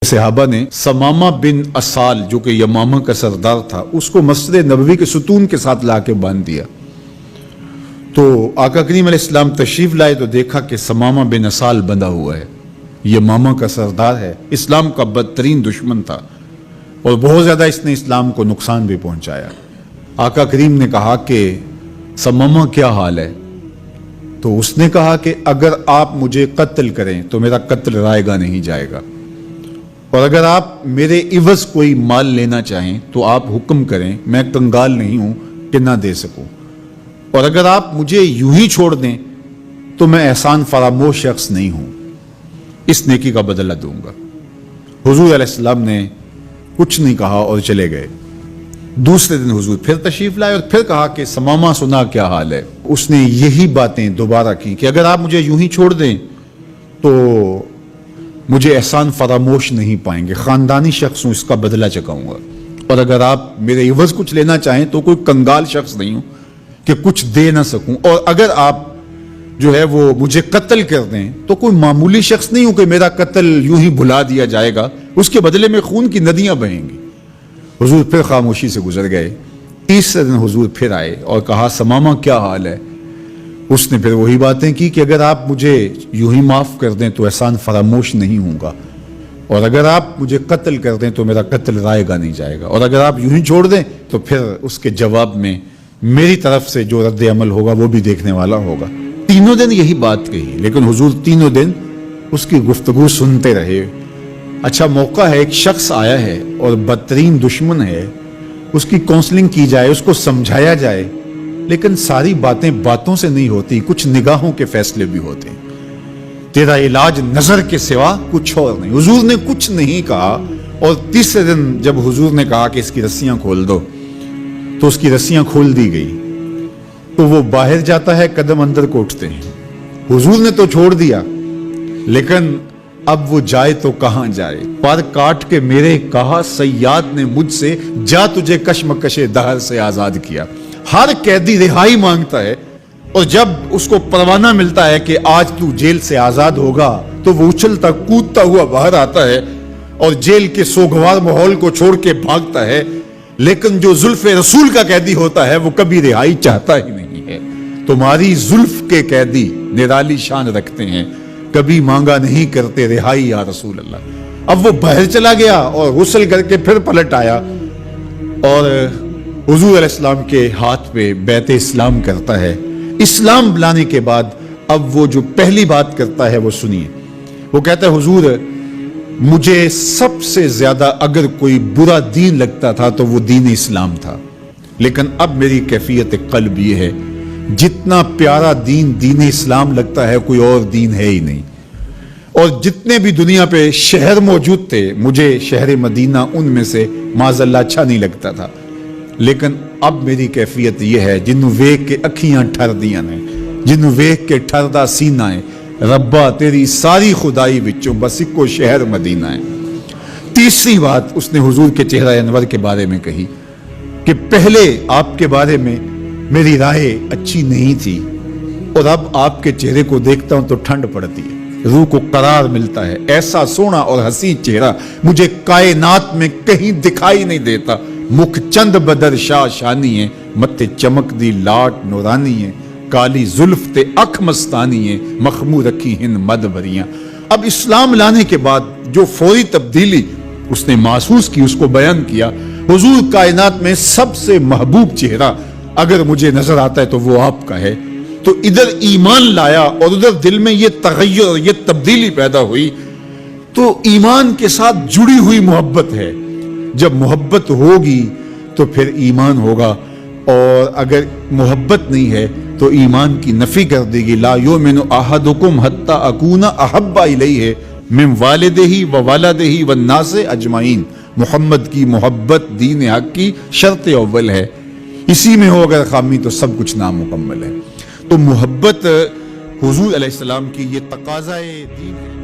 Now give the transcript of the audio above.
صحابہ نے سمامہ بن اسال جو کہ یمامہ کا سردار تھا اس کو مسجد نبوی کے ستون کے ساتھ لا کے باندھ دیا. تو آقا کریم علیہ السلام تشریف لائے تو دیکھا کہ سمامہ بن اسال بندھا ہوا ہے. یمامہ کا سردار ہے, اسلام کا بدترین دشمن تھا اور بہت زیادہ اس نے اسلام کو نقصان بھی پہنچایا. آقا کریم نے کہا کہ سمامہ کیا حال ہے؟ تو اس نے کہا کہ اگر آپ مجھے قتل کریں تو میرا قتل رائے گا نہیں جائے گا, اور اگر آپ میرے عوض کوئی مال لینا چاہیں تو آپ حکم کریں, میں کنگال نہیں ہوں کہ نہ دے سکوں, اور اگر آپ مجھے یوں ہی چھوڑ دیں تو میں احسان فراموش شخص نہیں ہوں, اس نیکی کا بدلہ دوں گا. حضور علیہ السلام نے کچھ نہیں کہا اور چلے گئے. دوسرے دن حضور پھر تشریف لائے اور پھر کہا کہ سمامہ سنا کیا حال ہے؟ اس نے یہی باتیں دوبارہ کی کہ اگر آپ مجھے یوں ہی چھوڑ دیں تو مجھے احسان فراموش نہیں پائیں گے, خاندانی شخص ہوں, اس کا بدلہ چکاؤں گا, اور اگر آپ میرے عوض کچھ لینا چاہیں تو کوئی کنگال شخص نہیں ہوں کہ کچھ دے نہ سکوں, اور اگر آپ جو ہے وہ مجھے قتل کر دیں تو کوئی معمولی شخص نہیں ہوں کہ میرا قتل یوں ہی بھلا دیا جائے گا, اس کے بدلے میں خون کی ندیاں بہیں گی. حضور پھر خاموشی سے گزر گئے. تیسرے دن حضور پھر آئے اور کہا سمامہ کیا حال ہے؟ اس نے پھر وہی باتیں کی کہ اگر آپ مجھے یوں ہی معاف کر دیں تو احسان فراموش نہیں ہوں گا, اور اگر آپ مجھے قتل کر دیں تو میرا قتل رائے گا نہیں جائے گا, اور اگر آپ یوں ہی چھوڑ دیں تو پھر اس کے جواب میں میری طرف سے جو رد عمل ہوگا وہ بھی دیکھنے والا ہوگا. تینوں دن یہی بات کہی, لیکن حضور تینوں دن اس کی گفتگو سنتے رہے. اچھا موقع ہے, ایک شخص آیا ہے اور بدترین دشمن ہے, اس کی کونسلنگ کی جائے, اس کو سمجھایا جائے, لیکن ساری باتیں باتوں سے نہیں ہوتی, کچھ نگاہوں کے فیصلے بھی ہوتے ہیں. تیرا علاج نظر کے سوا کچھ اور نہیں. حضور نے کچھ نہیں کہا, اور تیسرے دن جب حضور نے کہا کہ اس کی رسیاں کھول دو تو اس کی رسیاں کھول دی گئی. تو وہ باہر جاتا ہے, قدم اندر کو اٹھتے ہیں. حضور نے تو چھوڑ دیا, لیکن اب وہ جائے تو کہاں جائے؟ پر کاٹ کے میرے کہا سیاد نے مجھ سے, جا تجھے کشمکش دہر سے آزاد کیا. ہر قیدی رہائی مانگتا ہے, اور جب اس کو پروانہ ملتا ہے کہ آج تو جیل سے آزاد ہوگا تو وہ اچھلتا کودتا ہوا باہر آتا ہے اور جیل کے سوگوار ماحول کو چھوڑ کے بھاگتا ہے. لیکن جو زلف رسول کا قیدی ہوتا ہے وہ کبھی رہائی چاہتا ہی نہیں ہے. تمہاری زلف کے قیدی نرالی شان رکھتے ہیں, کبھی مانگا نہیں کرتے رہائی یا رسول اللہ. اب وہ باہر چلا گیا اور غسل کر کے پھر پلٹ آیا اور حضور علیہ السلام کے ہاتھ پہ بیعت اسلام کرتا ہے. اسلام لانے کے بعد اب وہ جو پہلی بات کرتا ہے وہ سنیے. وہ کہتا ہے حضور مجھے سب سے زیادہ اگر کوئی برا دین لگتا تھا تو وہ دین اسلام تھا, لیکن اب میری کیفیت قلب یہ ہے جتنا پیارا دین دین اسلام لگتا ہے کوئی اور دین ہے ہی نہیں. اور جتنے بھی دنیا پہ شہر موجود تھے مجھے شہر مدینہ ان میں سے معاذ اللہ اچھا نہیں لگتا تھا, لیکن اب میری کیفیت یہ ہے جنوں ویکھ کے اکھیاں ٹھر دیاں نے, جنوں ویکھ کے ٹھردا سینہ ہے, ربا تیری ساری خدائی وچوں بس ایکو شہر مدینہ ہے. تیسری بات اس نے حضور کے چہرہ انور کے بارے میں کہی کہ پہلے آپ کے بارے میں میری رائے اچھی نہیں تھی, اور اب آپ کے چہرے کو دیکھتا ہوں تو ٹھنڈ پڑتی ہے, روح کو قرار ملتا ہے. ایسا سونا اور حسین چہرہ مجھے کائنات میں کہیں دکھائی نہیں دیتا. مکھ چند بدر شاہ شانی ہے, متھے چمک دی لاٹ نورانی ہے, کالی زلف تے اکھ مستانی ہے, مخمور رکھی ہن مد بھریاں. اب اسلام لانے کے بعد جو فوری تبدیلی اس نے محسوس کی اس کو بیان کیا. حضور کائنات میں سب سے محبوب چہرہ اگر مجھے نظر آتا ہے تو وہ آپ کا ہے. تو ادھر ایمان لایا اور ادھر دل میں یہ تغیر اور یہ تبدیلی پیدا ہوئی. تو ایمان کے ساتھ جڑی ہوئی محبت ہے, جب محبت ہوگی تو پھر ایمان ہوگا, اور اگر محبت نہیں ہے تو ایمان کی نفی کر دے گی. لا یؤمن احدکم حتی اکون احب الیہ من والدہ و والدہ والناس اجمعین. محمد کی محبت دین حق کی شرط اول ہے, اسی میں ہو اگر خامی تو سب کچھ نامکمل ہے. تو محبت حضور علیہ السلام کی یہ تقاضۂ دین ہے.